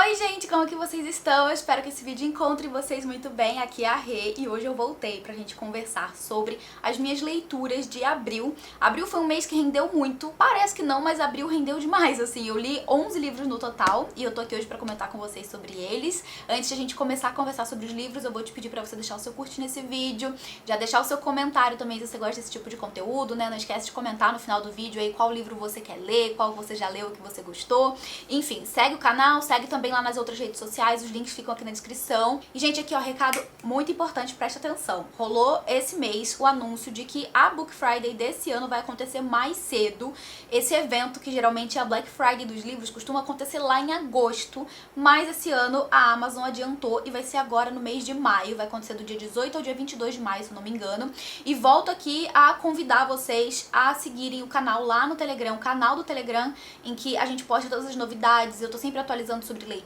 Oi gente, como que vocês estão? Eu espero que esse vídeo encontre vocês muito bem. Aqui é a Rê e hoje eu voltei pra gente conversar sobre as minhas leituras de abril. Abril foi um mês que rendeu muito, parece que não, mas abril rendeu demais, assim. Eu li 11 livros no total e eu tô aqui hoje pra comentar com vocês sobre eles. Antes de a gente começar a conversar sobre os livros, eu vou te pedir pra você deixar o seu curtir nesse vídeo, já deixar o seu comentário também se você gosta desse tipo de conteúdo, né? Não esquece de comentar no final do vídeo aí qual livro você quer ler, qual você já leu, o que você gostou. Enfim, segue o canal, segue também lá nas outras redes sociais, os links ficam aqui na descrição. E, gente, aqui ó, recado muito importante, preste atenção. Rolou esse mês o anúncio de que a Book Friday desse ano vai acontecer mais cedo. Esse evento, que geralmente é a Black Friday dos livros, costuma acontecer lá em agosto, mas esse ano a Amazon adiantou e vai ser agora no mês de maio, vai acontecer do dia 18 ao dia 22 de maio, se eu não me engano. E volto aqui a convidar vocês a seguirem o canal lá no Telegram, o canal do Telegram, em que a gente posta todas as novidades, eu tô sempre atualizando sobre leituras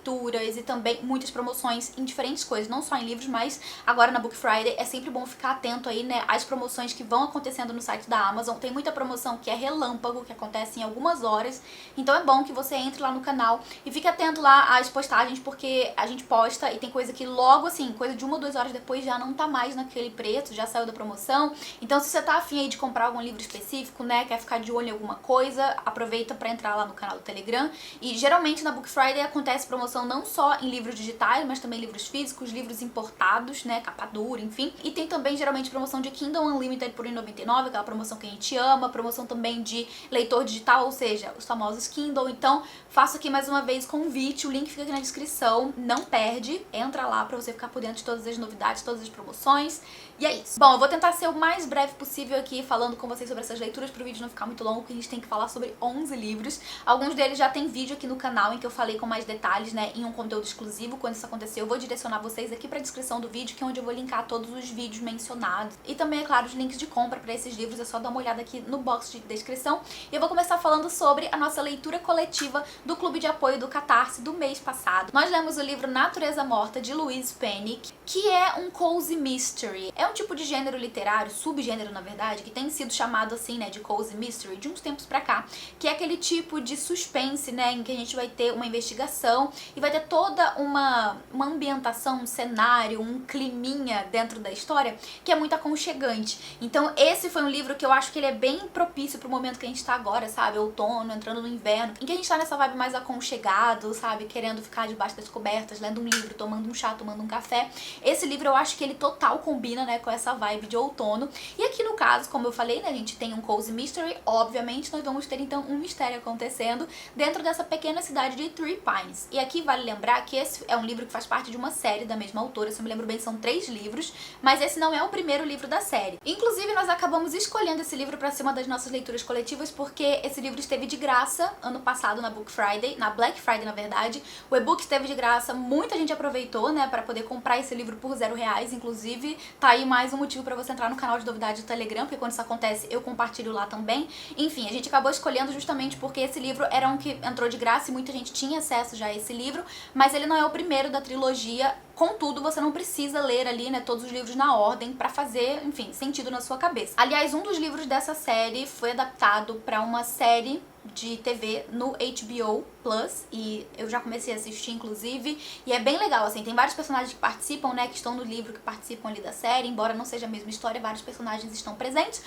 e também muitas promoções em diferentes coisas, não só em livros, mas agora na Book Friday é sempre bom ficar atento aí, né, às promoções que vão acontecendo no site da Amazon. Tem muita promoção que é relâmpago, que acontece em algumas horas, então é bom que você entre lá no canal e fique atento lá às postagens, porque a gente posta e tem coisa que logo assim, coisa de 1 ou 2 horas depois já não tá mais naquele preço, já saiu da promoção. Então se você tá afim aí de comprar algum livro específico, né, quer ficar de olho em alguma coisa, aproveita pra entrar lá no canal do Telegram. E geralmente na Book Friday acontece promoção não só em livros digitais, mas também livros físicos, livros importados, né, capa dura, enfim. E tem também geralmente promoção de Kindle Unlimited por R$1,99, aquela promoção que a gente ama, promoção também de leitor digital, ou seja, os famosos Kindle. Então faço aqui mais uma vez convite, o link fica aqui na descrição, não perde, entra lá pra você ficar por dentro de todas as novidades, todas as promoções. E é isso. Bom, eu vou tentar ser o mais breve possível aqui falando com vocês sobre essas leituras pro vídeo não ficar muito longo, porque a gente tem que falar sobre 11 livros. Alguns deles já tem vídeo aqui no canal em que eu falei com mais detalhes, né, em um conteúdo exclusivo. Quando isso acontecer, eu vou direcionar vocês aqui pra descrição do vídeo, que é onde eu vou linkar todos os vídeos mencionados. E também, é claro, os links de compra pra esses livros, é só dar uma olhada aqui no box de descrição. E eu vou começar falando sobre a nossa leitura coletiva do Clube de Apoio do Catarse do mês passado. Nós lemos o livro Natureza Morta, de Louise Penny, que é um cozy mystery. É um tipo de gênero literário, subgênero na verdade, que tem sido chamado assim, né, de cozy mystery de uns tempos pra cá, que é aquele tipo de suspense, né, em que a gente vai ter uma investigação e vai ter toda uma ambientação, um cenário, um climinha dentro da história que é muito aconchegante. Então esse foi um livro que eu acho que ele é bem propício pro momento que a gente tá agora, sabe, outono, entrando no inverno, em que a gente tá nessa vibe mais aconchegado, sabe, querendo ficar debaixo das cobertas, lendo um livro, tomando um chá, tomando um café. Esse livro eu acho que ele total combina, né, com essa vibe de outono. E aqui no caso, como eu falei, né, a gente tem um cozy mystery, obviamente nós vamos ter então um mistério acontecendo dentro dessa pequena cidade de Three Pines. E aqui vale lembrar que esse é um livro que faz parte de uma série da mesma autora, se eu me lembro bem são 3 livros, mas esse não é o primeiro livro da série. Inclusive nós acabamos escolhendo esse livro para ser uma das nossas leituras coletivas porque esse livro esteve de graça ano passado na Book Friday, na Black Friday na verdade. O e-book esteve de graça, muita gente aproveitou, né, para poder comprar esse livro por R$0, inclusive tá aí mais um motivo para você entrar no canal de novidade do Telegram, porque quando isso acontece eu compartilho lá também. Enfim, a gente acabou escolhendo justamente porque esse livro era um que entrou de graça e muita gente tinha acesso já a esse livro, mas ele não é o primeiro da trilogia. Contudo, você não precisa ler ali, né, todos os livros na ordem pra fazer, enfim, sentido na sua cabeça. Aliás, um dos livros dessa série foi adaptado pra uma série de TV no HBO Plus e eu já comecei a assistir, inclusive, e é bem legal, assim, tem vários personagens que participam, né, que estão no livro, que participam ali da série, embora não seja a mesma história, vários personagens estão presentes.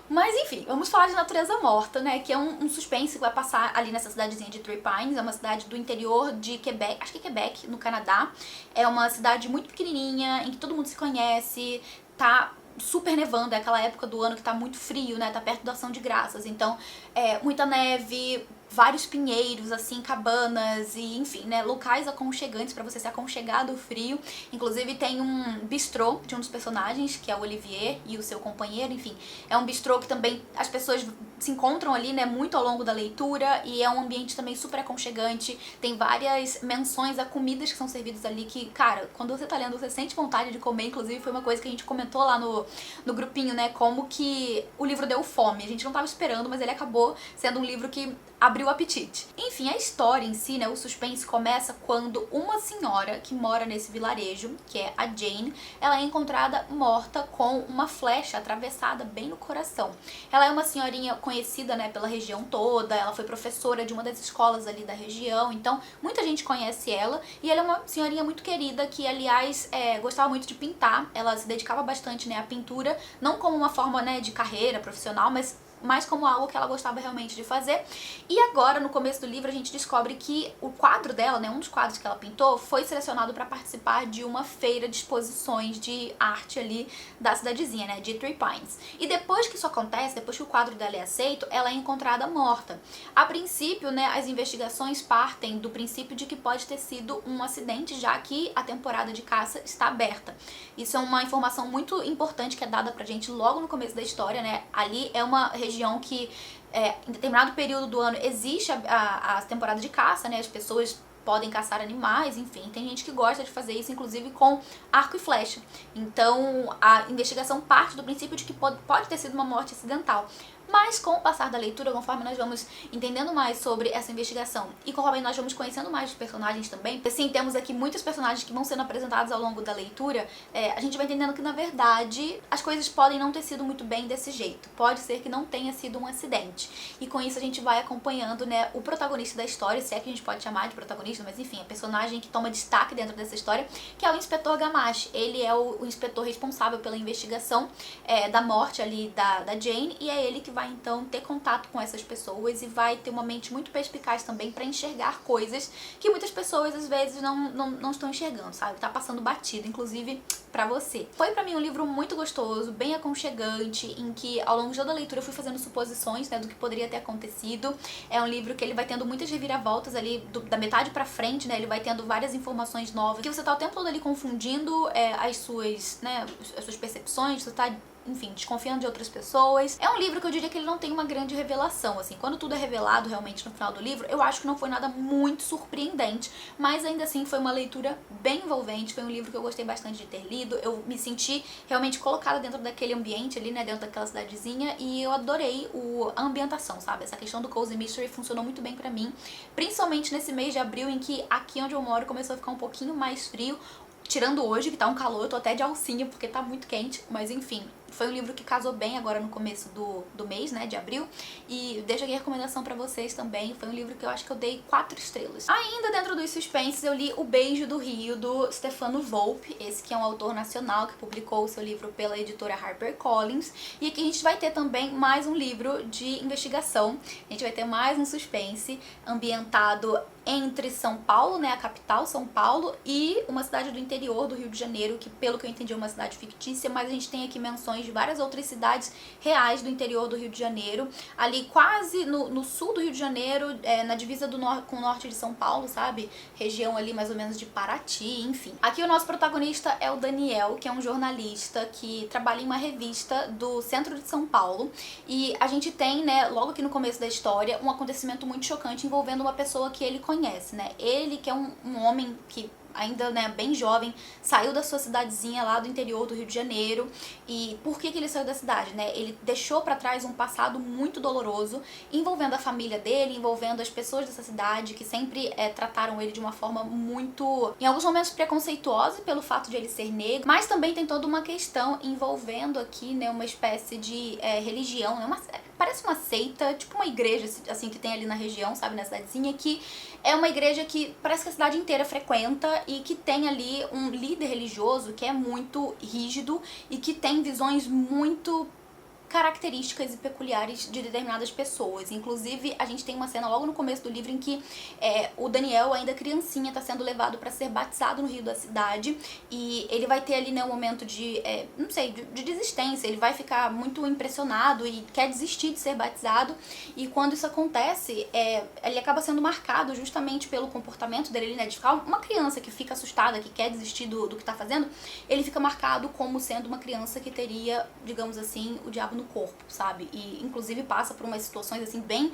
Mas enfim, vamos falar de Natureza Morta, né, que é um suspense que vai passar ali nessa cidadezinha de Three Pines, é uma cidade do interior de Quebec, acho que é Quebec, no Canadá. É uma cidade muito pequenininha, em que todo mundo se conhece, tá super nevando, é aquela época do ano que tá muito frio, né, tá perto da Ação de Graças, então muita neve, vários pinheiros, assim, cabanas e, enfim, né, locais aconchegantes pra você se aconchegar do frio. Inclusive tem um bistrô de um dos personagens, que é o Olivier, e o seu companheiro, enfim. É um bistrô que também as pessoas se encontram ali, né, muito ao longo da leitura, e é um ambiente também super aconchegante. Tem várias menções a comidas que são servidas ali que, cara, quando você tá lendo, você sente vontade de comer. Inclusive foi uma coisa que a gente comentou lá no grupinho, né, como que o livro deu fome. A gente não tava esperando, mas ele acabou sendo um livro que abriu o apetite. Enfim, a história em si, né, o suspense começa quando uma senhora que mora nesse vilarejo, que é a Jane, ela é encontrada morta com uma flecha atravessada bem no coração. Ela é uma senhorinha conhecida, né, pela região toda, ela foi professora de uma das escolas ali da região, então muita gente conhece ela, e ela é uma senhorinha muito querida que, aliás, gostava muito de pintar. Ela se dedicava bastante, né, à pintura, não como uma forma, né, de carreira profissional, mas mais como algo que ela gostava realmente de fazer. E agora, no começo do livro, a gente descobre que o quadro dela, né, um dos quadros que ela pintou, foi selecionado para participar de uma feira de exposições de arte ali da cidadezinha, né, de Three Pines. E depois que isso acontece, depois que o quadro dela é aceito, ela é encontrada morta. A princípio, né, as investigações partem do princípio de que pode ter sido um acidente, já que a temporada de caça está aberta. Isso é uma informação muito importante que é dada pra gente logo no começo da história, né, ali é uma região que em determinado período do ano existe a temporada de caça, né? As pessoas podem caçar animais, enfim, tem gente que gosta de fazer isso, inclusive com arco e flecha. Então a investigação parte do princípio de que pode ter sido uma morte acidental. Mas com o passar da leitura, conforme nós vamos entendendo mais sobre essa investigação e conforme nós vamos conhecendo mais os personagens também, assim, temos aqui muitos personagens que vão sendo apresentados ao longo da leitura, a gente vai entendendo que, na verdade, as coisas podem não ter sido muito bem desse jeito. Pode ser que não tenha sido um acidente. E com isso a gente vai acompanhando, né, o protagonista da história, se é que a gente pode chamar de protagonista, mas enfim, a personagem que toma destaque dentro dessa história, que é o Inspetor Gamache. Ele é o inspetor responsável pela investigação da morte ali da Jane, e é ele que vai então ter contato com essas pessoas e vai ter uma mente muito perspicaz também para enxergar coisas que muitas pessoas às vezes não estão enxergando, sabe? Tá passando batido, inclusive pra você. Foi pra mim um livro muito gostoso, bem aconchegante, em que ao longo de toda a leitura eu fui fazendo suposições, né, do que poderia ter acontecido. É um livro que ele vai tendo muitas reviravoltas ali da metade pra frente, né? Ele vai tendo várias informações novas que você tá o tempo todo ali confundindo as suas percepções, você tá, enfim, desconfiando de outras pessoas. É um livro que eu diria que ele não tem uma grande revelação, assim, quando tudo é revelado realmente no final do livro, eu acho que não foi nada muito surpreendente, mas ainda assim foi uma leitura bem envolvente, foi um livro que eu gostei bastante de ter lido, eu me senti realmente colocada dentro daquele ambiente ali, né, dentro daquela cidadezinha, e eu adorei a ambientação, sabe? Essa questão do cozy mystery funcionou muito bem pra mim, principalmente nesse mês de abril em que aqui onde eu moro começou a ficar um pouquinho mais frio, tirando hoje, que tá um calor, eu tô até de alcinha porque tá muito quente, mas enfim, foi um livro que casou bem agora no começo do mês, né, de abril, e deixo aqui a recomendação pra vocês também. Foi um livro que eu acho que eu dei 4 estrelas. Ainda dentro dos suspenses, eu li O Beijo do Rio, do Stefano Volpe, esse que é um autor nacional que publicou o seu livro pela editora HarperCollins, e aqui a gente vai ter também mais um livro de investigação, a gente vai ter mais um suspense ambientado entre São Paulo, né, a capital, São Paulo, e uma cidade do interior do Rio de Janeiro, que pelo que eu entendi é uma cidade fictícia, mas a gente tem aqui menções de várias outras cidades reais do interior do Rio de Janeiro, ali quase no sul do Rio de Janeiro, na divisa com o norte de São Paulo, sabe? Região ali mais ou menos de Paraty, enfim. Aqui o nosso protagonista é o Daniel, que é um jornalista que trabalha em uma revista do centro de São Paulo, e a gente tem, né, logo aqui no começo da história, um acontecimento muito chocante envolvendo uma pessoa que ele conhece, né? Ele que é um homem que ainda, né, bem jovem, saiu da sua cidadezinha lá do interior do Rio de Janeiro. E por que ele saiu da cidade, né? Ele deixou pra trás um passado muito doloroso, envolvendo a família dele, envolvendo as pessoas dessa cidade, que sempre trataram ele de uma forma muito, em alguns momentos, preconceituosa pelo fato de ele ser negro, mas também tem toda uma questão envolvendo aqui, né, uma espécie de religião, né? Parece uma seita, tipo uma igreja, assim, que tem ali na região, sabe, na cidadezinha, que é uma igreja que parece que a cidade inteira frequenta e que tem ali um líder religioso que é muito rígido e que tem visões muito características e peculiares de determinadas pessoas. Inclusive, a gente tem uma cena logo no começo do livro em que o Daniel, ainda criancinha, tá sendo levado para ser batizado no rio da cidade, e ele vai ter ali, né, um momento de, não sei, de desistência. Ele vai ficar muito impressionado e quer desistir de ser batizado, e quando isso acontece, ele acaba sendo marcado justamente pelo comportamento dele, né, de ficar uma criança que fica assustada, que quer desistir do que tá fazendo. Ele fica marcado como sendo uma criança que teria, digamos assim, o diabo no no corpo, sabe? E inclusive passa por umas situações assim bem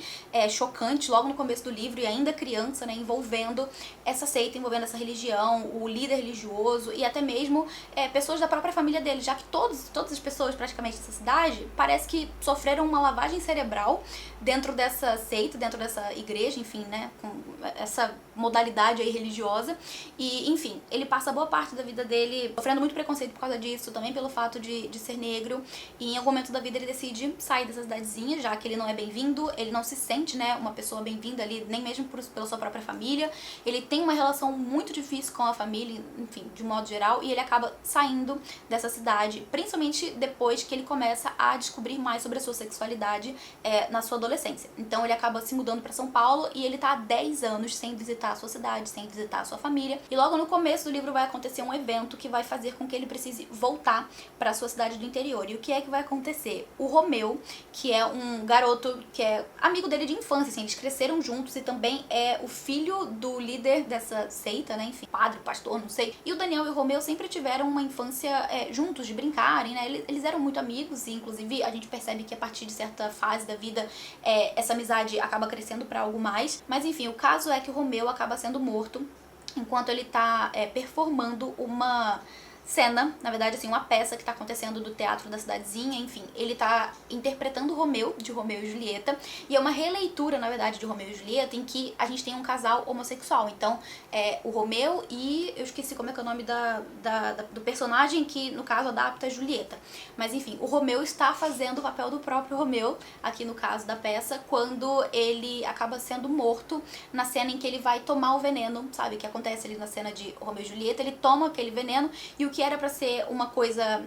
chocantes logo no começo do livro, e ainda criança, né, envolvendo essa seita, envolvendo essa religião, o líder religioso e até mesmo pessoas da própria família dele, já que todas as pessoas praticamente dessa cidade parece que sofreram uma lavagem cerebral dentro dessa seita, dentro dessa igreja, enfim, né, com essa modalidade aí religiosa. E, enfim, ele passa boa parte da vida dele sofrendo muito preconceito por causa disso, também pelo fato de ser negro, e em algum momento da vida ele decide sair dessa cidadezinha, já que ele não é bem-vindo, ele não se sente, né, uma pessoa bem-vinda ali, nem mesmo pela sua própria família, ele tem uma relação muito difícil com a família, enfim, de modo geral, e ele acaba saindo dessa cidade, principalmente depois que ele começa a descobrir mais sobre a sua sexualidade na sua adolescência. Então ele acaba se mudando pra São Paulo e ele tá há 10 anos sem visitar a sua cidade, sem visitar a sua família, e logo no começo do livro vai acontecer um evento que vai fazer com que ele precise voltar pra sua cidade do interior. E o que é que vai acontecer? O Romeu, que é um garoto que é amigo dele de infância, assim, eles cresceram juntos e também é o filho do líder dessa seita, né, enfim, padre, pastor, não sei. E o Daniel e o Romeu sempre tiveram uma infância juntos, de brincarem, né, eles eram muito amigos, e inclusive a gente percebe que a partir de certa fase da vida essa amizade acaba crescendo pra algo mais. Mas enfim, o caso é que o Romeu acaba sendo morto enquanto ele tá performando uma cena, na verdade, assim, uma peça que tá acontecendo do teatro da cidadezinha, enfim, ele tá interpretando o Romeu, de Romeu e Julieta, e é uma releitura, na verdade, de Romeu e Julieta, em que a gente tem um casal homossexual. Então, o Romeu e... eu esqueci como é que é o nome do personagem que, no caso, adapta a Julieta. Mas, enfim, o Romeu está fazendo o papel do próprio Romeu, aqui no caso da peça, quando ele acaba sendo morto na cena em que ele vai tomar o veneno, sabe? Que acontece ali na cena de Romeu e Julieta, ele toma aquele veneno, e o que era pra ser uma coisa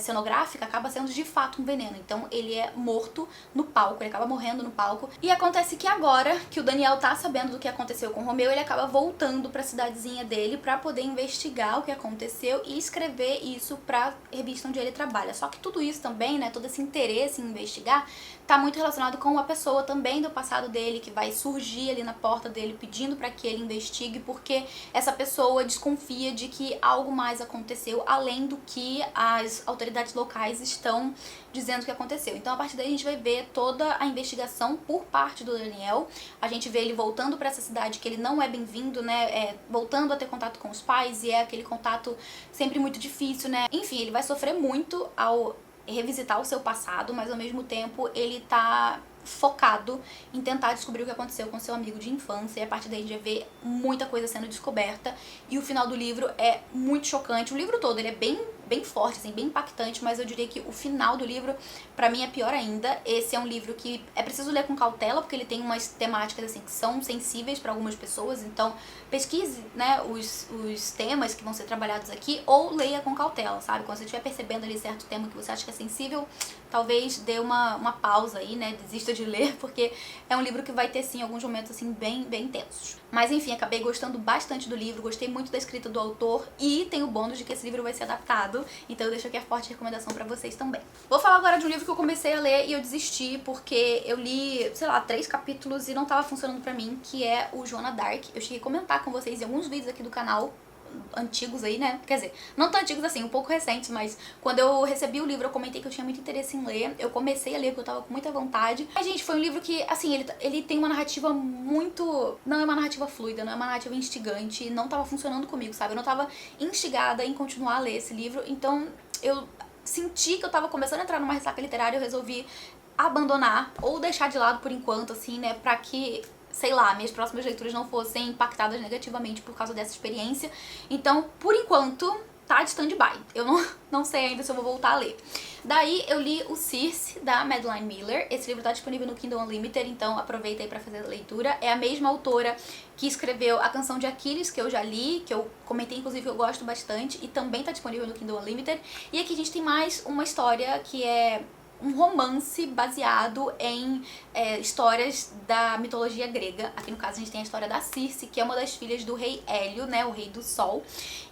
cenográfica acaba sendo de fato um veneno. Então ele é morto no palco, ele acaba morrendo no palco. E acontece que agora que o Daniel tá sabendo do que aconteceu com o Romeu, ele acaba voltando pra cidadezinha dele pra poder investigar o que aconteceu e escrever isso pra revista onde ele trabalha. Só que tudo isso também, né, todo esse interesse em investigar, tá muito relacionado com uma pessoa também do passado dele que vai surgir ali na porta dele pedindo pra que ele investigue, porque essa pessoa desconfia de que algo mais aconteceu além do que as autoridades locais estão dizendo que aconteceu. Então a partir daí a gente vai ver toda a investigação por parte do Daniel, a gente vê ele voltando pra essa cidade que ele não é bem-vindo, né, voltando a ter contato com os pais, e é aquele contato sempre muito difícil, né, enfim, ele vai sofrer muito ao revisitar o seu passado, mas ao mesmo tempo ele tá focado em tentar descobrir o que aconteceu com seu amigo de infância, e a partir daí a gente vai ver muita coisa sendo descoberta, e o final do livro é muito chocante. O livro todo ele é bem forte, assim, bem impactante, mas eu diria que o final do livro, pra mim, é pior ainda. Esse é um livro que é preciso ler com cautela, porque ele tem umas temáticas, assim, que são sensíveis pra algumas pessoas, então pesquise, né, os temas que vão ser trabalhados aqui, ou leia com cautela, sabe? Quando você estiver percebendo ali certo tema que você acha que é sensível, talvez dê uma pausa aí, né, desista de ler, porque é um livro que vai ter, sim, alguns momentos, assim, bem tensos. Mas, enfim, acabei gostando bastante do livro, gostei muito da escrita do autor, e tem o bônus de que esse livro vai ser adaptado, então eu deixo aqui a forte recomendação pra vocês também. Vou falar agora de um livro que eu comecei a ler e eu desisti, porque eu li, sei lá, 3 capítulos e não tava funcionando pra mim, que é o Joana Dark. Eu cheguei a comentar com vocês em alguns vídeos aqui do canal, antigos aí, né, quer dizer, não tão antigos assim, um pouco recentes, mas quando eu recebi o livro eu comentei que eu tinha muito interesse em ler, eu comecei a ler porque eu tava com muita vontade. Mas, gente, foi um livro que, assim, ele tem uma narrativa muito... não é uma narrativa fluida, não é uma narrativa instigante, não tava funcionando comigo, sabe, eu não tava instigada em continuar a ler esse livro, então eu senti que eu tava começando a entrar numa ressaca literária, eu resolvi abandonar ou deixar de lado por enquanto, assim, né, pra que, sei lá, minhas próximas leituras não fossem impactadas negativamente por causa dessa experiência. Então, por enquanto, tá de stand-by. Eu não sei ainda se eu vou voltar a ler. Daí eu li o Circe, da Madeline Miller. Esse livro tá disponível no Kindle Unlimited, então aproveita aí pra fazer a leitura. É a mesma autora que escreveu A Canção de Aquiles, que eu já li, que eu comentei, inclusive, que eu gosto bastante, e também tá disponível no Kindle Unlimited. E aqui a gente tem mais uma história que é um romance baseado em histórias da mitologia grega. Aqui no caso a gente tem a história da Circe, que é uma das filhas do rei Hélio, né, o rei do sol.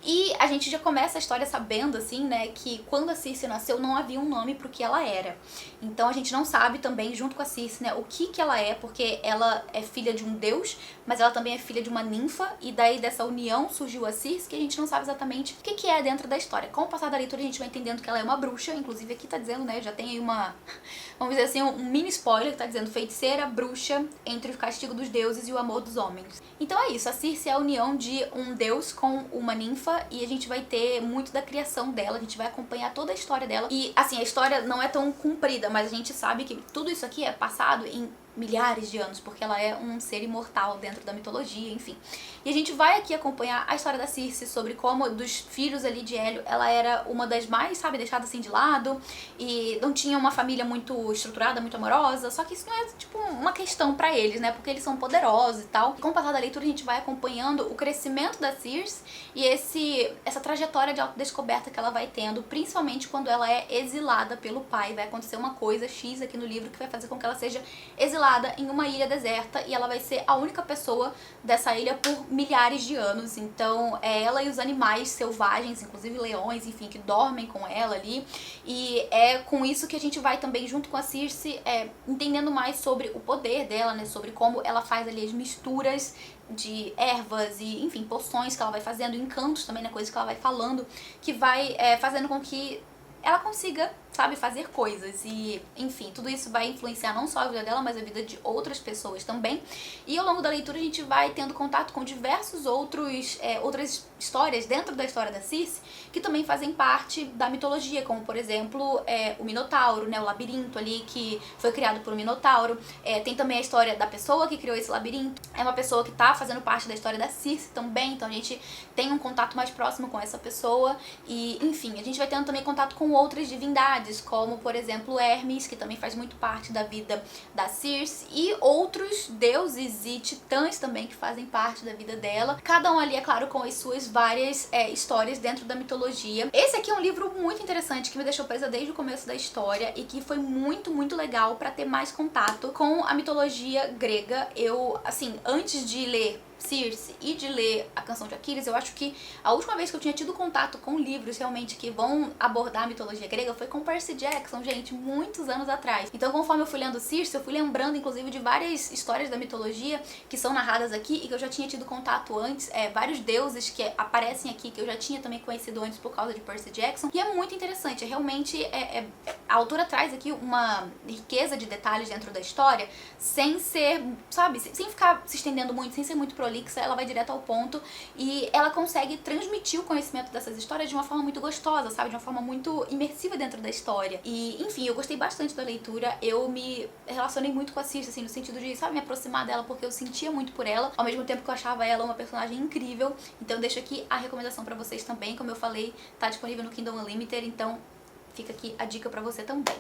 E a gente já começa a história sabendo, assim, né, que quando a Circe nasceu não havia um nome pro que ela era. Então a gente não sabe também, junto com a Circe, né, o que ela é, porque ela é filha de um deus, mas ela também é filha de uma ninfa, e daí dessa união surgiu a Circe, que a gente não sabe exatamente o que é dentro da história. Com o passar da leitura a gente vai entendendo que ela é uma bruxa, inclusive aqui tá dizendo, né, já tem aí uma vamos dizer assim, um mini spoiler que tá dizendo feiticeira, bruxa, entre o castigo dos deuses e o amor dos homens. Então é isso, a Circe é a união de um deus com uma ninfa e a gente vai ter muito da criação dela, a gente vai acompanhar toda a história dela. E assim, a história não é tão comprida, mas a gente sabe que tudo isso aqui é passado em milhares de anos, porque ela é um ser imortal dentro da mitologia, enfim. E a gente vai aqui acompanhar a história da Circe, sobre como dos filhos ali de Hélio, ela era uma das mais, sabe, deixada assim de lado, e não tinha uma família muito estruturada, muito amorosa, só que isso não é, tipo, uma questão pra eles, né, porque eles são poderosos e tal. E com o passar da leitura a gente vai acompanhando o crescimento da Circe e essa trajetória de autodescoberta que ela vai tendo, principalmente quando ela é exilada pelo pai. Vai acontecer uma coisa X aqui no livro que vai fazer com que ela seja exilada em uma ilha deserta e ela vai ser a única pessoa dessa ilha por milhares de anos. Então é ela e os animais selvagens, inclusive leões, enfim, que dormem com ela ali. E é com isso que a gente vai também, junto com a Circe, entendendo mais sobre o poder dela, né, sobre como ela faz ali as misturas de ervas e, enfim, poções que ela vai fazendo, encantos também, né, coisas que ela vai falando, que vai fazendo com que ela consiga, sabe, fazer coisas. E, enfim, tudo isso vai influenciar não só a vida dela, mas a vida de outras pessoas também. E ao longo da leitura a gente vai tendo contato com diversos outras histórias dentro da história da Circe, que também fazem parte da mitologia, como, por exemplo, o Minotauro, né, o labirinto ali, que foi criado por um Minotauro. Tem também a história da pessoa que criou esse labirinto. É uma pessoa que tá fazendo parte da história da Circe também, então a gente tem um contato mais próximo com essa pessoa. E, enfim, a gente vai tendo também contato com outras divindades, como, por exemplo, Hermes, que também faz muito parte da vida da Circe, e outros deuses e titãs também que fazem parte da vida dela. Cada um ali, é claro, com as suas várias histórias dentro da mitologia. Esse aqui é um livro muito interessante, que me deixou presa desde o começo da história e que foi muito, muito legal pra ter mais contato com a mitologia grega. Eu, assim, antes de ler Circe e de ler A Canção de Aquiles, eu acho que a última vez que eu tinha tido contato com livros realmente que vão abordar a mitologia grega foi com Percy Jackson, gente, muitos anos atrás. Então, conforme eu fui lendo Circe, eu fui lembrando, inclusive, de várias histórias da mitologia que são narradas aqui e que eu já tinha tido contato antes, vários deuses que aparecem aqui que eu já tinha também conhecido antes por causa de Percy Jackson. E é muito interessante, realmente a autora traz aqui uma riqueza de detalhes dentro da história, sem ser, sabe, sem ficar se estendendo muito, sem ser muito prolixa. Ela vai direto ao ponto e ela consegue transmitir o conhecimento dessas histórias de uma forma muito gostosa, sabe? De uma forma muito imersiva dentro da história. E, enfim, eu gostei bastante da leitura. Eu me relacionei muito com a Circe, assim, no sentido de, sabe, me aproximar dela, porque eu sentia muito por ela, ao mesmo tempo que eu achava ela uma personagem incrível. Então eu deixo aqui a recomendação pra vocês também. Como eu falei, tá disponível no Kindle Unlimited, então fica aqui a dica pra você também.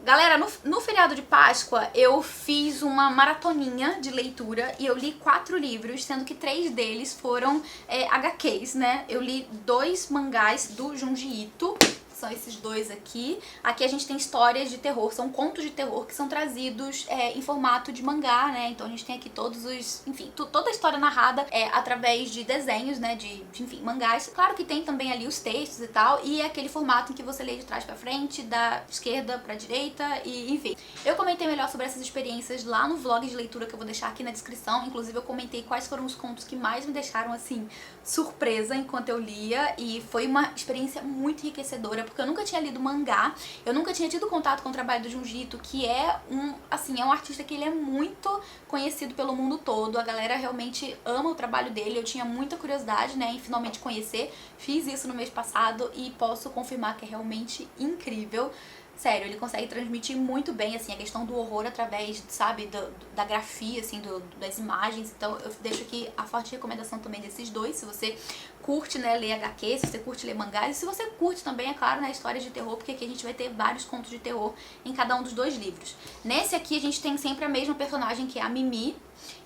Galera, no feriado de Páscoa eu fiz uma maratoninha de leitura e eu li 4 livros, sendo que 3 deles foram HQs, né? Eu li 2 mangás do Junji Ito, são esses 2 aqui. Aqui a gente tem histórias de terror, são contos de terror que são trazidos em formato de mangá, né? Então a gente tem aqui todos os, enfim, toda a história narrada através de desenhos, né? De, enfim, mangás. Claro que tem também ali os textos e tal, e é aquele formato em que você lê de trás pra frente, da esquerda pra direita, e enfim. Eu comentei melhor sobre essas experiências lá no vlog de leitura que eu vou deixar aqui na descrição. Inclusive eu comentei quais foram os contos que mais me deixaram, assim, surpresa enquanto eu lia, e foi uma experiência muito enriquecedora, porque eu nunca tinha lido mangá, eu nunca tinha tido contato com o trabalho do Junji Ito, que é um artista que ele é muito conhecido pelo mundo todo. A galera realmente ama o trabalho dele, eu tinha muita curiosidade, né, em finalmente conhecer. Fiz isso no mês passado e posso confirmar que é realmente incrível. Sério, ele consegue transmitir muito bem, assim, a questão do horror através, sabe, da grafia, assim, das imagens. Então eu deixo aqui a forte recomendação também desses 2, se você curte, né, ler HQ, se você curte ler mangás, e se você curte também, é claro, né, histórias de terror, porque aqui a gente vai ter vários contos de terror em cada um dos 2 livros. Nesse aqui a gente tem sempre a mesma personagem, que é a Mimi,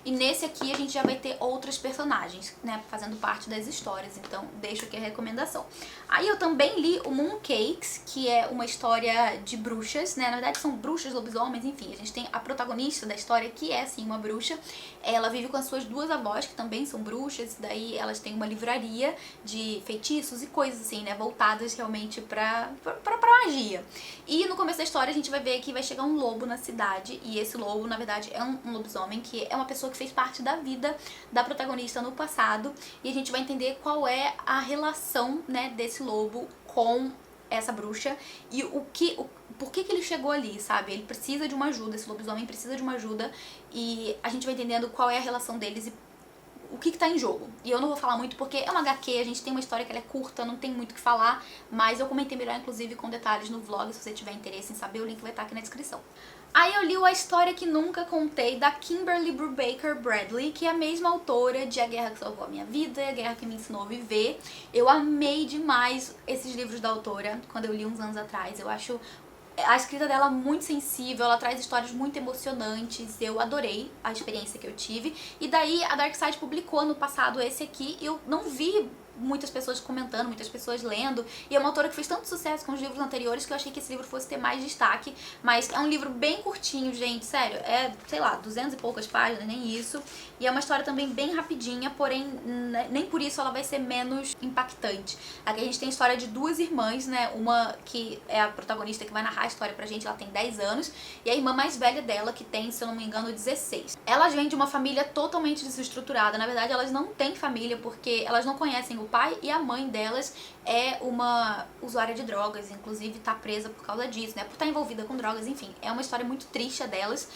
e nesse aqui a gente já vai ter outras personagens, né, fazendo parte das histórias, então deixo aqui a recomendação. Aí eu também li o Mooncakes, que é uma história de bruxas, né, na verdade são bruxas, lobisomens, enfim. A gente tem a protagonista da história, que é, sim, uma bruxa. Ela vive com as suas 2 avós, que também são bruxas, e daí elas têm uma livraria de feitiços e coisas assim, né, voltadas realmente pra magia. E no começo da história a gente vai ver que vai chegar um lobo na cidade, e esse lobo, na verdade, é um lobisomem, que é uma pessoa que fez parte da vida da protagonista no passado, e a gente vai entender qual é a relação, né, desse lobo com essa bruxa e por que ele chegou ali, sabe? Ele precisa de uma ajuda, esse lobisomem precisa de uma ajuda e a gente vai entendendo qual é a relação deles e o que tá em jogo. E eu não vou falar muito porque é uma HQ, a gente tem uma história que ela é curta, não tem muito o que falar, mas eu comentei melhor, inclusive, com detalhes no vlog, se você tiver interesse em saber, o link vai estar aqui na descrição. Aí eu li A História que Nunca Contei, da Kimberly Brubaker Bradley, que é a mesma autora de A Guerra que Salvou a Minha Vida e A Guerra que Me Ensinou a Viver. Eu amei demais esses livros da autora, quando eu li uns anos atrás. Eu acho a escrita dela muito sensível, ela traz histórias muito emocionantes, eu adorei a experiência que eu tive. E daí a Dark Side publicou no passado esse aqui e eu não vi muitas pessoas comentando, muitas pessoas lendo, e é uma autora que fez tanto sucesso com os livros anteriores que eu achei que esse livro fosse ter mais destaque, mas é um livro bem curtinho, gente, sério, sei lá, 200 e poucas páginas, nem isso, e é uma história também bem rapidinha, porém, nem por isso ela vai ser menos impactante. Aqui a gente tem a história de duas irmãs, né, uma que é a protagonista que vai narrar a história pra gente, ela tem 10 anos, e a irmã mais velha dela, que tem, se eu não me engano, 16. Elas vêm de uma família totalmente desestruturada, na verdade elas não têm família porque elas não conhecem o pai e a mãe delas é uma usuária de drogas, inclusive tá presa por causa disso, né, por estar envolvida com drogas, enfim, é uma história muito triste a delas.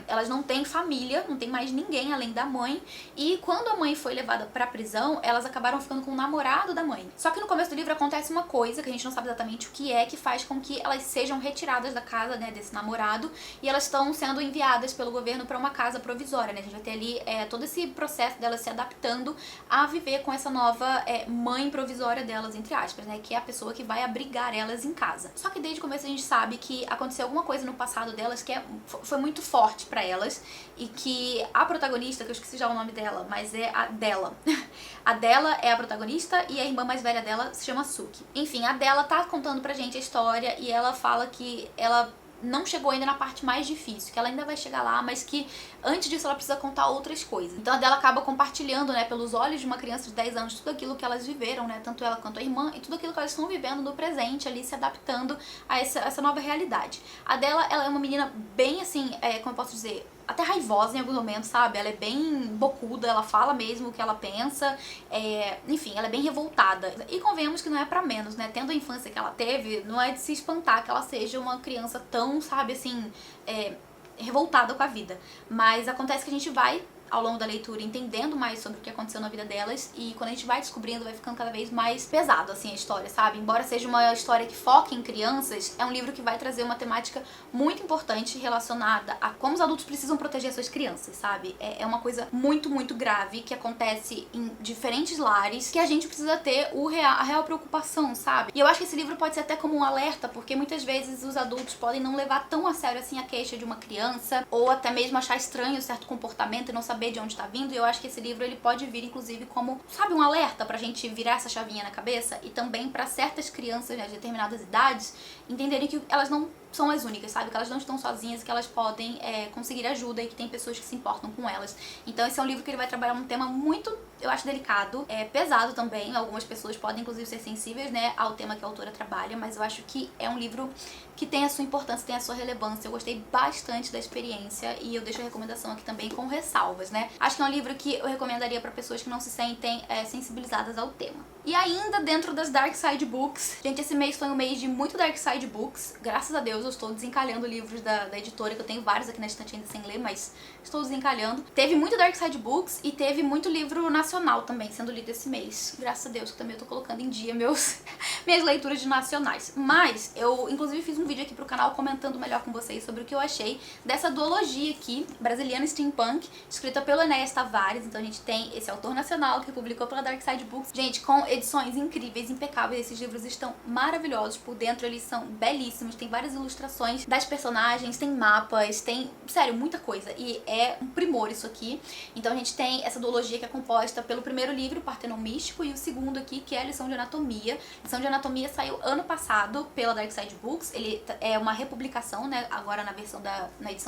Elas não têm família, não tem mais ninguém além da mãe, e quando a mãe foi levada pra prisão, elas acabaram ficando com o namorado da mãe. Só que no começo do livro acontece uma coisa, que a gente não sabe exatamente o que faz com que elas sejam retiradas da casa, né, desse namorado, e elas estão sendo enviadas pelo governo pra uma casa provisória, né, a gente vai ter ali todo esse processo delas se adaptando a viver com essa nova mãe provisória delas, entre aspas, né, que é a pessoa que vai abrigar elas em casa. Só que desde o começo a gente sabe que aconteceu alguma coisa no passado delas que foi muito forte pra elas, e que a protagonista, que eu esqueci já o nome dela, mas é a Della. A Della é a protagonista e a irmã mais velha dela se chama Suki. Enfim, a Della tá contando pra gente a história e ela fala que ela não chegou ainda na parte mais difícil, que ela ainda vai chegar lá, mas que antes disso ela precisa contar outras coisas. Então a dela acaba compartilhando, né, pelos olhos de uma criança de 10 anos, tudo aquilo que elas viveram, né, tanto ela quanto a irmã, e tudo aquilo que elas estão vivendo no presente ali, se adaptando a essa nova realidade. A dela, ela é uma menina bem assim, como eu posso dizer, até raivosa em alguns momentos, sabe? Ela é bem bocuda, ela fala mesmo o que ela pensa, enfim, ela é bem revoltada. E convenhamos que não é pra menos, né? Tendo a infância que ela teve, não é de se espantar que ela seja uma criança tão, sabe, assim, revoltada com a vida. Mas acontece que a gente vai, ao longo da leitura, entendendo mais sobre o que aconteceu na vida delas, e quando a gente vai descobrindo, vai ficando cada vez mais pesado, assim, a história, sabe? Embora seja uma história que foque em crianças, é um livro que vai trazer uma temática muito importante relacionada a como os adultos precisam proteger suas crianças, sabe? É uma coisa muito, muito grave que acontece em diferentes lares, que a gente precisa ter a real preocupação, sabe? E eu acho que esse livro pode ser até como um alerta, porque muitas vezes os adultos podem não levar tão a sério assim a queixa de uma criança, ou até mesmo achar estranho certo comportamento e não saber de onde tá vindo, e eu acho que esse livro ele pode vir inclusive como, sabe, um alerta pra gente virar essa chavinha na cabeça, e também pra certas crianças, né, de determinadas idades entenderem que elas não são as únicas, sabe? Que elas não estão sozinhas, que elas podem conseguir ajuda e que tem pessoas que se importam com elas. Então esse é um livro que ele vai trabalhar um tema muito, eu acho, delicado, pesado também. Algumas pessoas podem inclusive ser sensíveis, né, ao tema que a autora trabalha, mas eu acho que é um livro que tem a sua importância, tem a sua relevância. Eu gostei bastante da experiência e eu deixo a recomendação aqui também com ressalvas, né? Acho que é um livro que eu recomendaria pra pessoas que não se sentem sensibilizadas ao tema. E ainda dentro das Dark Side Books, gente, esse mês foi um mês de muito Dark Side Books, graças a Deus eu estou desencalhando livros da editora, que eu tenho vários aqui na estante ainda sem ler, mas estou desencalhando. Teve muito Dark Side Books e teve muito livro nacional também sendo lido esse mês, graças a Deus, que também eu tô colocando em dia minhas leituras de nacionais. Mas eu inclusive fiz um vídeo aqui pro canal comentando melhor com vocês sobre o que eu achei dessa duologia aqui, Brasiliana Steampunk, escrita pelo Enéas Tavares. Então a gente tem esse autor nacional que publicou pela Dark Side Books, gente, com edições incríveis, impecáveis. Esses livros estão maravilhosos, por dentro eles são belíssimos, tem várias ilustrações das personagens, tem mapas, tem, sério, muita coisa, e é um primor isso aqui. Então a gente tem essa duologia que é composta pelo primeiro livro, Partenon Místico, e o segundo aqui, que é a Lição de Anatomia. A Lição de Anatomia saiu ano passado pela Dark Side Books, ele é uma republicação, né, agora na edição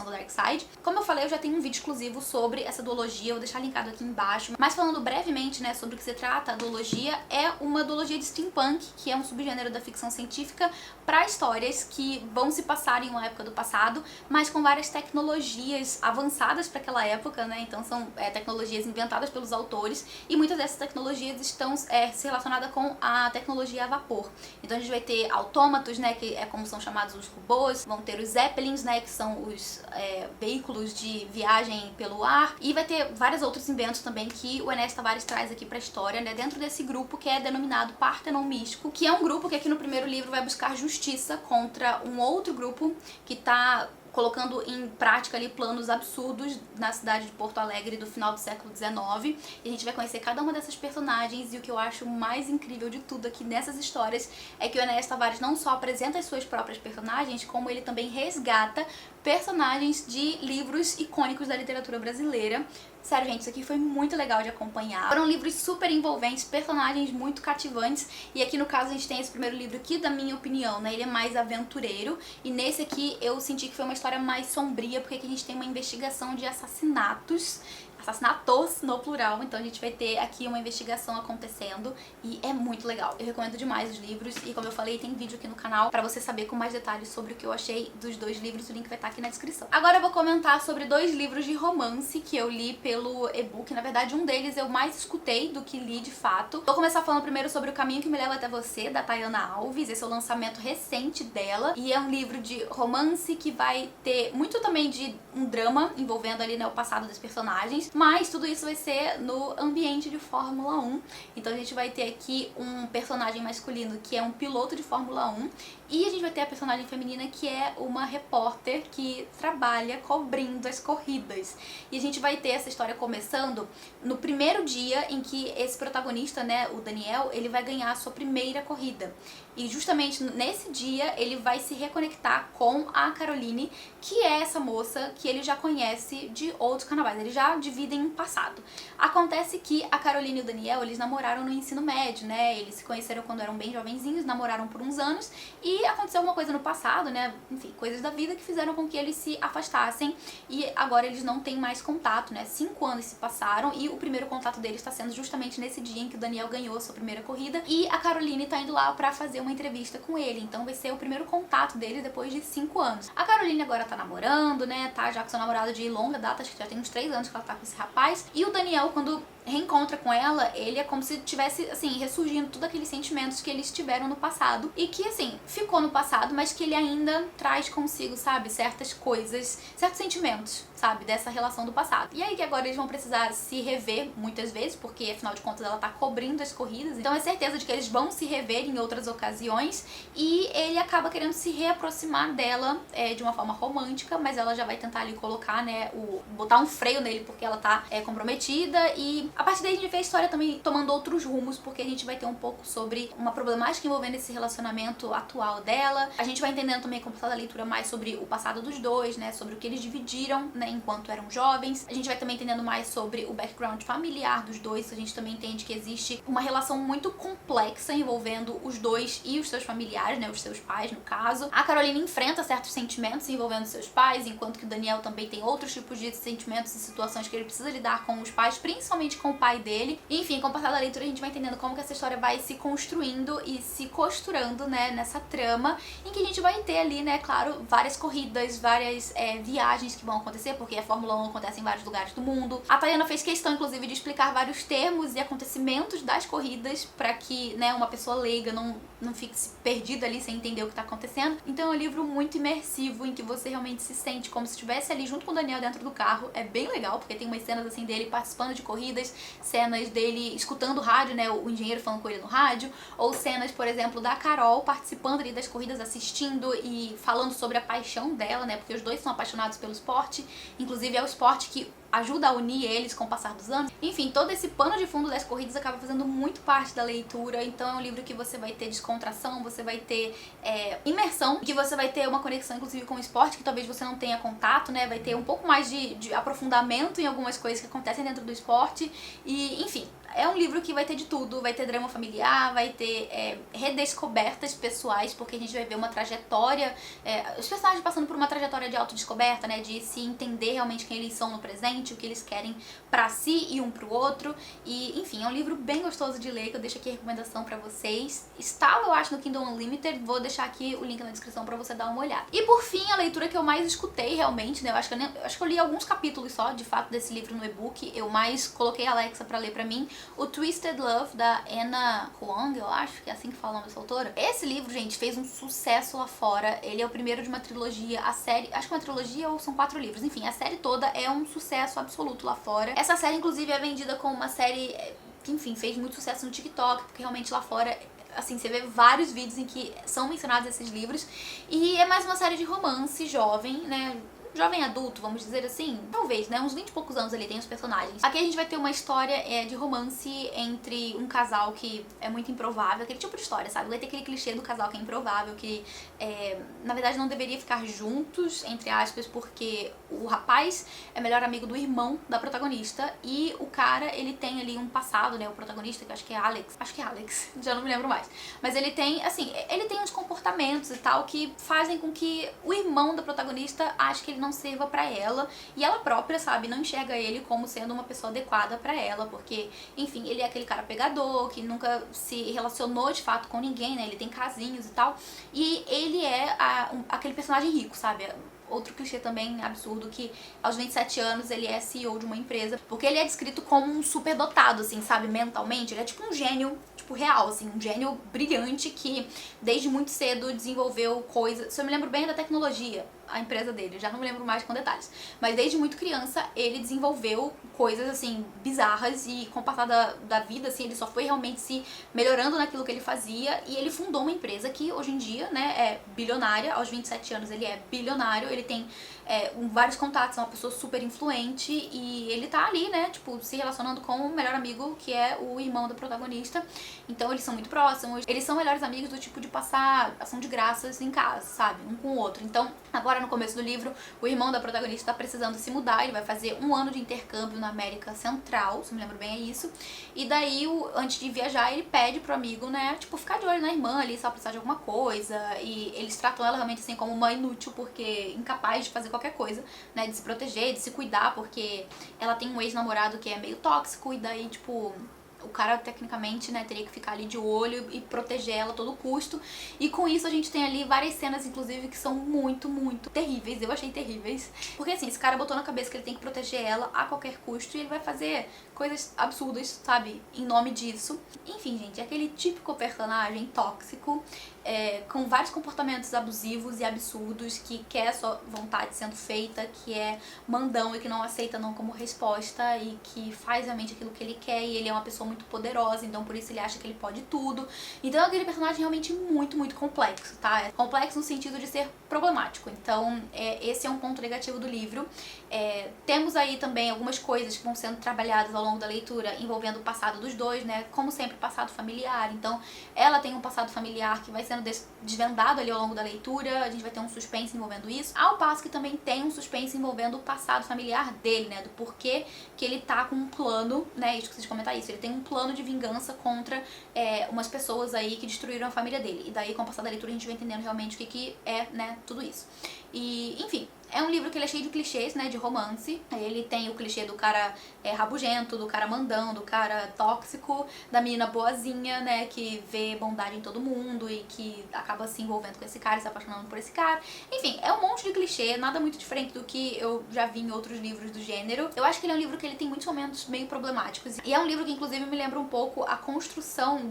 da Dark Side. Como eu falei, eu já tenho um vídeo exclusivo sobre essa duologia, eu vou deixar linkado aqui embaixo. Mas falando brevemente, né, sobre o que se trata, a duologia é uma duologia de steampunk, que é um subgênero da ficção científica para histórias que vão se passar em uma época do passado, mas com várias tecnologias avançadas para aquela época, né? Então são tecnologias inventadas pelos autores, e muitas dessas tecnologias estão se relacionadas com a tecnologia a vapor. vapor. Então a gente vai ter autômatos, né, que é como são chamados os robôs, vão ter os zeppelins, né, que são os veículos de viagem pelo ar, e vai ter vários outros inventos também que o Enéas Tavares traz aqui pra história, né, dentro desse grupo que é denominado Partenon Místico, que é um grupo que aqui no primeiro livro vai buscar justiça contra um outro grupo que tá colocando em prática ali planos absurdos na cidade de Porto Alegre do final do século XIX. E a gente vai conhecer cada uma dessas personagens, e o que eu acho mais incrível de tudo aqui nessas histórias é que o Enéas Tavares não só apresenta as suas próprias personagens, como ele também resgata personagens de livros icônicos da literatura brasileira. Sério, gente, isso aqui foi muito legal de acompanhar. Foram livros super envolventes, personagens muito cativantes, e aqui no caso a gente tem esse primeiro livro aqui, da minha opinião, né, ele é mais aventureiro, e nesse aqui eu senti que foi uma história mais sombria, porque aqui a gente tem uma investigação de assassinatos no plural, então a gente vai ter aqui uma investigação acontecendo e é muito legal. Eu recomendo demais os livros e, como eu falei, tem vídeo aqui no canal pra você saber com mais detalhes sobre o que eu achei dos dois livros, o link vai estar aqui na descrição. Agora eu vou comentar sobre dois livros de romance que eu li pelo e-book. Na verdade, um deles eu mais escutei do que li de fato. Vou começar falando primeiro sobre O Caminho que Me Leva Até Você, da Tayana Alves. Esse é o lançamento recente dela e é um livro de romance que vai ter muito também de um drama envolvendo ali, né, o passado dos personagens, mas tudo isso vai ser no ambiente de Fórmula 1. Então a gente vai ter aqui um personagem masculino que é um piloto de Fórmula 1 e a gente vai ter a personagem feminina que é uma repórter que trabalha cobrindo as corridas. E a gente vai ter essa história começando no primeiro dia em que esse protagonista, né, o Daniel, ele vai ganhar a sua primeira corrida. E justamente nesse dia ele vai se reconectar com a Caroline, que é essa moça que ele já conhece de outros carnavais, eles já dividem um passado. Acontece que a Caroline e o Daniel, eles namoraram no ensino médio, né, eles se conheceram quando eram bem jovenzinhos, namoraram por uns anos e aconteceu alguma coisa no passado, né, enfim, coisas da vida que fizeram com que eles se afastassem e agora eles não têm mais contato, né, 5 anos se passaram e o primeiro contato deles está sendo justamente nesse dia em que o Daniel ganhou a sua primeira corrida e a Caroline tá indo lá pra fazer uma entrevista com ele, então vai ser o primeiro contato dele depois de 5 anos. A Caroline agora tá namorando, né, tá já com seu namorado de longa data, acho que já tem uns 3 anos que ela tá com esse rapaz, e o Daniel, quando reencontra com ela, ele é como se tivesse, assim, ressurgindo todos aqueles sentimentos que eles tiveram no passado e que, assim, ficou no passado, mas que ele ainda traz consigo, sabe, certas coisas, certos sentimentos, sabe, dessa relação do passado. E aí que agora eles vão precisar se rever muitas vezes, porque afinal de contas ela tá cobrindo as corridas, então é certeza de que eles vão se rever em outras ocasiões e ele acaba querendo se reaproximar dela de uma forma romântica, mas ela já vai tentar ali colocar, né, botar um freio nele porque ela tá comprometida e a partir daí a gente vê a história também tomando outros rumos, porque a gente vai ter um pouco sobre uma problemática envolvendo esse relacionamento atual dela. A gente vai entendendo também com o passar da leitura mais sobre o passado dos dois, né, sobre o que eles dividiram, né, enquanto eram jovens. A gente vai também entendendo mais sobre o background familiar dos dois. A gente também entende que existe uma relação muito complexa envolvendo os dois e os seus familiares, né, os seus pais no caso. A Caroline enfrenta certos sentimentos envolvendo seus pais, enquanto que o Daniel também tem outros tipos de sentimentos e situações que ele precisa lidar com os pais, principalmente com o pai dele. E, enfim, com o passar da leitura a gente vai entendendo como que essa história vai se construindo e se costurando, né, nessa trama, em que a gente vai ter ali, né, claro, várias corridas, várias viagens que vão acontecer, porque a Fórmula 1 acontece em vários lugares do mundo. A Tayana fez questão, inclusive, de explicar vários termos e acontecimentos das corridas para que, né, uma pessoa leiga não fique perdida ali sem entender o que tá acontecendo. Então é um livro muito imersivo, em que você realmente se sente como se estivesse ali junto com o Daniel dentro do carro. É bem legal, porque tem umas cenas assim dele participando de corridas, cenas dele escutando o rádio, né, o engenheiro falando com ele no rádio, ou cenas, por exemplo, da Carol participando ali das corridas, assistindo e falando sobre a paixão dela, né, porque os dois são apaixonados pelo esporte, inclusive é o esporte que ajuda a unir eles com o passar dos anos. Enfim, todo esse pano de fundo das corridas acaba fazendo muito parte da leitura, então é um livro que você vai ter descontração, você vai ter imersão, que você vai ter uma conexão inclusive com o esporte que talvez você não tenha contato, né, vai ter um pouco mais de aprofundamento em algumas coisas que acontecem dentro do esporte e, enfim, é um livro que vai ter de tudo, vai ter drama familiar, vai ter redescobertas pessoais, porque a gente vai ver uma trajetória, os personagens passando por uma trajetória de autodescoberta, né, de se entender realmente quem eles são no presente, o que eles querem pra si e um pro outro, e enfim, é um livro bem gostoso de ler, que eu deixo aqui a recomendação pra vocês. Estava, eu acho, no Kindle Unlimited, vou deixar aqui o link na descrição pra você dar uma olhada. E por fim, a leitura que eu mais escutei realmente, né, eu acho que eu li alguns capítulos só, de fato, desse livro no e-book, eu mais coloquei a Alexa pra ler pra mim, o Twisted Love, da Anna Huang, eu acho que é assim que fala dessa autora. Esse livro, gente, fez um sucesso lá fora. Ele é o primeiro de uma trilogia. A série, acho que é uma trilogia ou são 4 livros. Enfim, a série toda é um sucesso absoluto lá fora. Essa série, inclusive, é vendida como uma série que, enfim, fez muito sucesso no TikTok, porque realmente lá fora, assim, você vê vários vídeos em que são mencionados esses livros. E é mais uma série de romance jovem, né? Jovem adulto, vamos dizer assim, talvez, né, uns 20 e poucos anos ali tem os personagens. Aqui a gente vai ter uma história de romance entre um casal que é muito improvável, aquele tipo de história, sabe? Vai ter aquele clichê do casal que é improvável, que na verdade não deveria ficar juntos, entre aspas, porque o rapaz é melhor amigo do irmão da protagonista e o cara, ele tem ali um passado, né, o protagonista, que eu acho que é Alex, já não me lembro mais, mas ele tem, assim, ele tem uns comportamentos e tal que fazem com que o irmão da protagonista ache que ele não sirva pra ela, e ela própria, sabe, não enxerga ele como sendo uma pessoa adequada pra ela, porque, enfim, ele é aquele cara pegador, que nunca se relacionou de fato com ninguém, né, ele tem casinhos e tal, e ele é aquele personagem rico, sabe, outro clichê também absurdo, que aos 27 anos ele é CEO de uma empresa, porque ele é descrito como um superdotado, assim, sabe, mentalmente, ele é tipo um gênio, tipo, real, assim, um gênio brilhante que desde muito cedo desenvolveu coisas, se eu me lembro bem, é da tecnologia, a empresa dele, já não me lembro mais com detalhes, mas desde muito criança ele desenvolveu coisas, assim, bizarras, e com o passar da vida, assim, ele só foi realmente se melhorando naquilo que ele fazia, e ele fundou uma empresa que hoje em dia, né, é bilionária. Aos 27 anos ele é bilionário, ele tem vários contatos, é uma pessoa super influente, e ele tá ali, né, tipo, se relacionando com o melhor amigo, que é o irmão da protagonista. Então eles são muito próximos, eles são melhores amigos do tipo de passar ação de graças em casa, sabe, um com o outro. Então, agora no começo do livro, o irmão da protagonista tá precisando se mudar, ele vai fazer um ano de intercâmbio na América Central, se me lembro bem é isso, e daí, antes de viajar, ele pede pro amigo, né, tipo, ficar de olho na irmã ali, se ela precisar de alguma coisa, e eles tratam ela realmente assim como uma inútil, porque incapaz de fazer qualquer coisa, né, de se proteger, de se cuidar, porque ela tem um ex-namorado que é meio tóxico, e daí, tipo, o cara, tecnicamente, né, teria que ficar ali de olho e proteger ela a todo custo. E com isso a gente tem ali várias cenas, inclusive, que são muito, muito terríveis. Eu achei terríveis. Porque, assim, esse cara botou na cabeça que ele tem que proteger ela a qualquer custo, e ele vai fazer coisas absurdas, sabe, em nome disso. Enfim, gente, é aquele típico personagem tóxico, com vários comportamentos abusivos e absurdos, que quer a sua vontade sendo feita, que é mandão e que não aceita não como resposta, e que faz realmente aquilo que ele quer, e ele é uma pessoa muito poderosa, então por isso ele acha que ele pode tudo. Então é aquele personagem realmente muito, muito complexo, tá? É complexo no sentido de ser problemático. Então esse é um ponto negativo do livro. Temos aí também algumas coisas que vão sendo trabalhadas ao longo da leitura envolvendo o passado dos dois, né? Como sempre, passado familiar. Então ela tem um passado familiar que vai sendo desvendado ali ao longo da leitura, a gente vai ter um suspense envolvendo isso, ao passo que também tem um suspense envolvendo o passado familiar dele, né, do porquê que ele tá com um plano, né, esqueci de comentar isso, ele tem um plano de vingança contra umas pessoas aí que destruíram a família dele, e daí com o passar da leitura a gente vai entendendo realmente o que é, né, tudo isso. E, enfim, é um livro que ele é cheio de clichês, né, de romance. Ele tem o clichê do cara rabugento, do cara mandão, do cara tóxico, da menina boazinha, né, que vê bondade em todo mundo e que acaba se envolvendo com esse cara, se apaixonando por esse cara. Enfim, é um monte de clichê, nada muito diferente do que eu já vi em outros livros do gênero. Eu acho que ele é um livro que ele tem muitos momentos meio problemáticos. E é um livro que, inclusive, me lembra um pouco a construção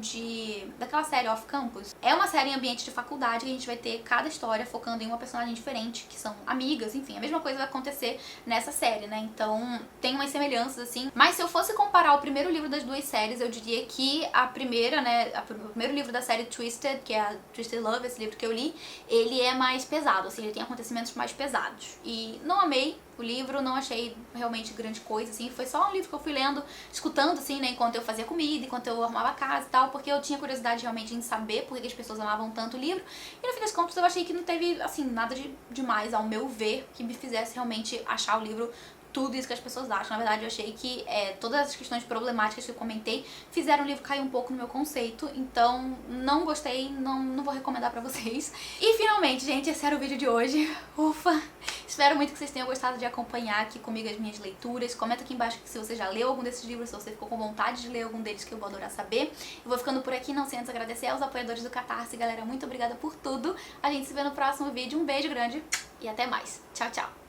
daquela série Off Campus. É uma série em ambiente de faculdade, que a gente vai ter cada história focando em uma personagem diferente, que são amigas, enfim, a mesma coisa vai acontecer nessa série, né? Então tem umas semelhanças, assim. Mas se eu fosse comparar o primeiro livro das duas séries, eu diria que a primeira, né, o primeiro livro da série Twisted, que é a Twisted Love, esse livro que eu li, ele é mais pesado, assim, ele tem acontecimentos mais pesados. E não amei o livro, não achei realmente grande coisa, assim, foi só um livro que eu fui lendo, escutando, assim, né, enquanto eu fazia comida, enquanto eu arrumava a casa e tal, porque eu tinha curiosidade realmente em saber por que as pessoas amavam tanto o livro, e no fim das contas eu achei que não teve, assim, nada de demais, ao meu ver, que me fizesse realmente achar o livro tudo isso que as pessoas acham. Na verdade, eu achei que todas as questões problemáticas que eu comentei fizeram o livro cair um pouco no meu conceito, então não gostei, não vou recomendar pra vocês. E finalmente, gente, esse era o vídeo de hoje. Ufa! Espero muito que vocês tenham gostado de acompanhar aqui comigo as minhas leituras. Comenta aqui embaixo se você já leu algum desses livros, se você ficou com vontade de ler algum deles, que eu vou adorar saber. Eu vou ficando por aqui, não sem antes agradecer aos apoiadores do Catarse. Galera, muito obrigada por tudo. A gente se vê no próximo vídeo. Um beijo grande e até mais. Tchau, tchau!